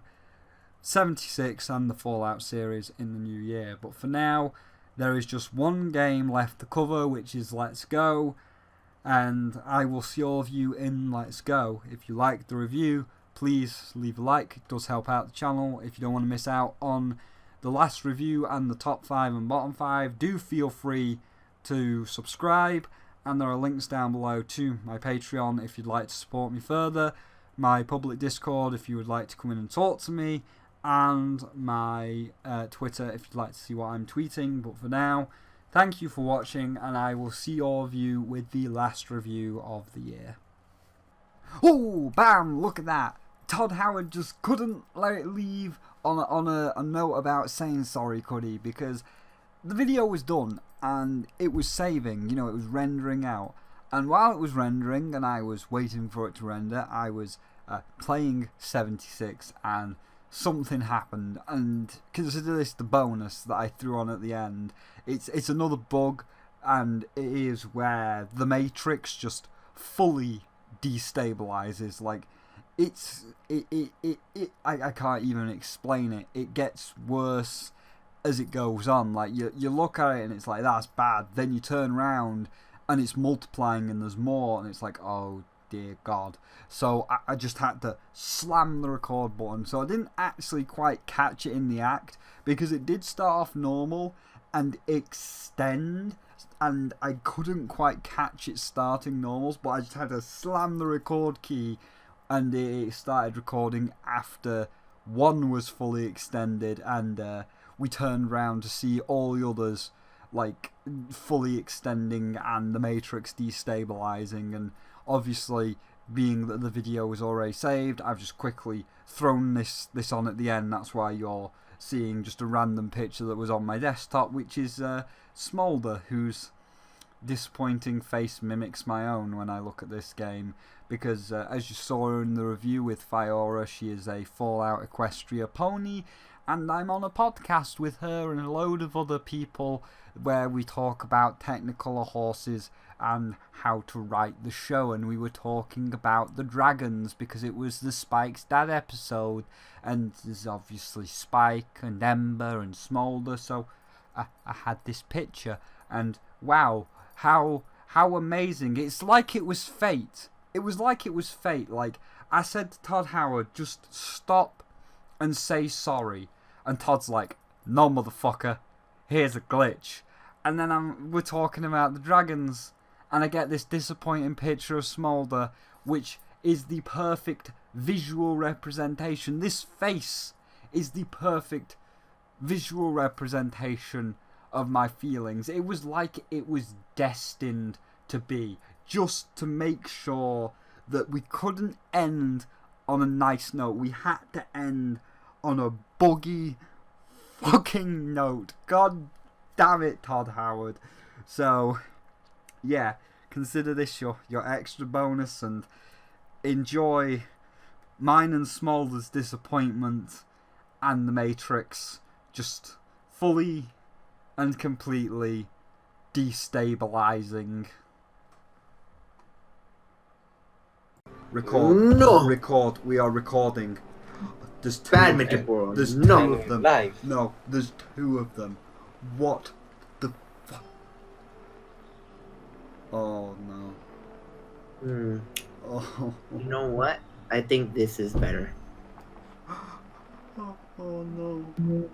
76 and the Fallout series in the new year. But for now, there is just one game left to cover, which is Let's Go. And I will see all of you in Let's Go. If you like the review, please leave a like. It does help out the channel. If you don't want to miss out on the last review and the top 5 and bottom 5, do feel free to subscribe. And there are links down below to my Patreon if you'd like to support me further, my public Discord if you would like to come in and talk to me, and my Twitter if you'd like to see what I'm tweeting. But for now, thank you for watching, and I will see all of you with the last review of the year. Oh, bam, look at that. Todd Howard just couldn't let it leave on a note about saying sorry, could he? Because the video was done and it was saving, you know, it was rendering out. And while it was rendering and I was waiting for it to render, I was playing 76 and something happened. And consider this the bonus that I threw on at the end. It's another bug, and it is where the Matrix just fully destabilizes. Like, I can't even explain it. It gets worse as it goes on. Like you look at it and it's like, that's bad. Then you turn around and it's multiplying and there's more, and it's like, oh dear God. So I just had to slam the record button. So I didn't actually quite catch it in the act, because it did start off normal and extend, and I couldn't quite catch it starting normals, but I just had to slam the record key and it started recording after one was fully extended, and we turned around to see all the others like fully extending and the matrix destabilizing. And obviously, being that the video was already saved, I've just quickly thrown this on at the end. That's why you're seeing just a random picture that was on my desktop, which is Smolder, whose disappointing face mimics my own when I look at this game, because as you saw in the review with Fiora, she is a Fallout Equestria pony, and I'm on a podcast with her and a load of other people where we talk about technical horses and how to write the show, and we were talking about the dragons because it was the Spike's dad episode, and there's obviously Spike and Ember and Smolder, so I had this picture, and wow, how amazing. It's like it was fate. It was like it was fate. Like, I said to Todd Howard, just stop and say sorry, and Todd's like, no motherfucker, here's a glitch. And then we're talking about the dragons, and I get this disappointing picture of Smolder, which is the perfect visual representation. This face is the perfect visual representation of my feelings. It was like it was destined to be, just to make sure that we couldn't end on a nice note. We had to end on a buggy fucking note. God damn it, Todd Howard. So yeah, consider this your extra bonus, and enjoy mine and Smolder's disappointment and the Matrix just fully and completely destabilizing. Record. No. Record. We are recording. There's two Bad of them. metaphor. There's No. two of them. Live. No, there's two of them. What the fuck? Oh no. Oh. You know what? I think this is better. Oh no. Oh no.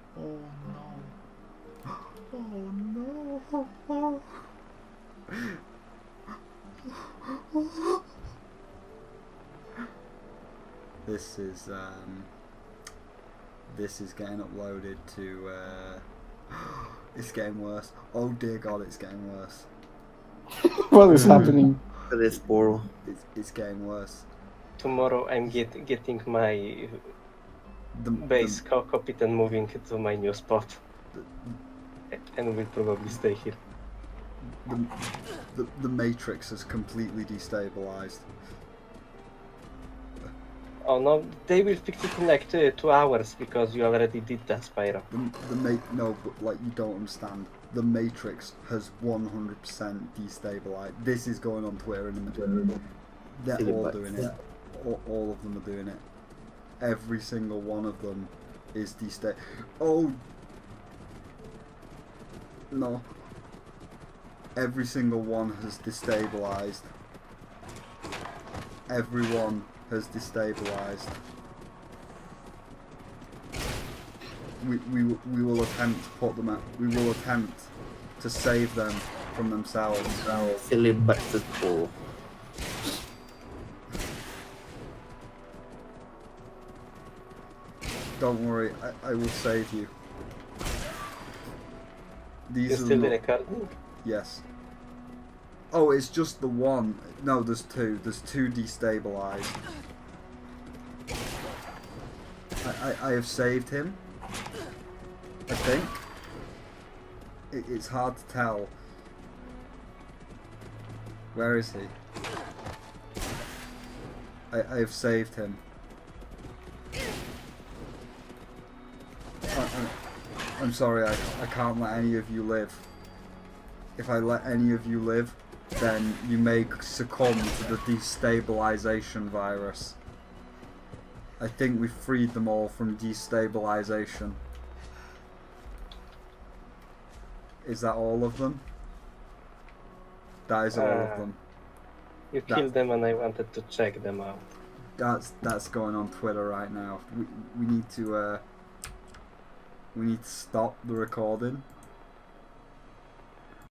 Oh no. This is getting uploaded to it's getting worse. Oh dear God, it's getting worse. What is happening? For this portal. It's getting worse. Tomorrow I'm getting my base cockpit and moving to my new spot. And we'll probably stay here. The Matrix has completely destabilized. Oh no, they will fix it in like 2 hours because you already did that, Spyro. No, but like, you don't understand. The Matrix has 100% destabilized. This is going on Twitter in a minute. They're all doing it. All of them are doing it. Every single one of them is destabilized. Oh no. Every single one has destabilized. Everyone has destabilized. We will attempt to put them out. We will attempt to save them from themselves. Silly bastard portal. Don't worry, I will save you. These You are still not... recording? Yes. Oh, it's just the one. No, there's two. There's two destabilized. I have saved him. I think. It's hard to tell. Where is he? I have saved him. I'm sorry, I can't let any of you live. If I let any of you live, then you may succumb to the destabilization virus. I think we freed them all from destabilization. Is that all of them? That is all of them. You killed them and I wanted to check them out. That's going on Twitter right now. We need to stop the recording